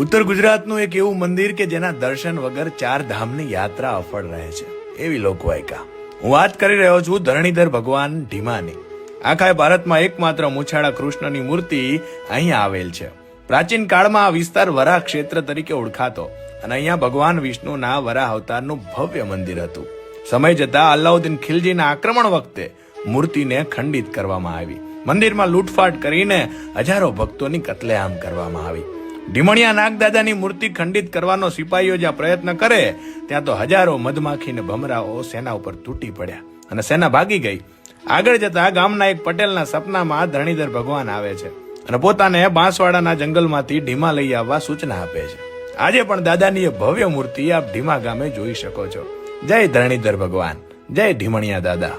ઉત્તર ગુજરાતનું એક એવું મંદિર કે જેના દર્શન વગર 4 ધામની યાત્રા અફળ રહે છે, એવી લોકવાયકા. હું વાત કરી રહ્યો છું ધરણીધર ભગવાન ઢીમાની. આખા ભારતમાં એકમાત્ર મૂછાળા કૃષ્ણની મૂર્તિ અહીંયા આવેલ છે. પ્રાચીન કાળમાં આ વિસ્તાર વરાહ ક્ષેત્ર તરીકે ઓળખાતો અને અહીંયા ભગવાન વિષ્ણુના વરાહ અવતારનું ભવ્ય મંદિર હતું. સમય જતા અલાઉદ્દીન ખિલજીના આક્રમણ વખતે મૂર્તિને ખંડિત કરવામાં આવી. મંદિરમાં લૂંટફાટ કરીને હજારો ભક્તોની કત્લેઆમ કરવામાં આવી. ઢીમણિયા નાગદાદાની મૂર્તિ ખંડિત કરવાનો સિપાહીઓ જ્યાં પ્રયત્ન કરે ત્યાં તો હજારો મધમાખી ને ભમરાઓ સેના ઉપર તૂટી પડ્યા અને સેના ભાગી ગઈ. આગળ જતા ગામના એક પટેલના સપનામાં ધરણીધર ભગવાન આવે છે અને પોતાને બાંસવાડાના જંગલમાંથી ઢીમા લઈ આવવા સૂચના આપે છે. આજે પણ દાદાની એ ભવ્ય મૂર્તિ આપ ઢીમા ગામે જોઈ શકો છો. જય ધરણીધર ભગવાન, જય ઢીમણિયા દાદા.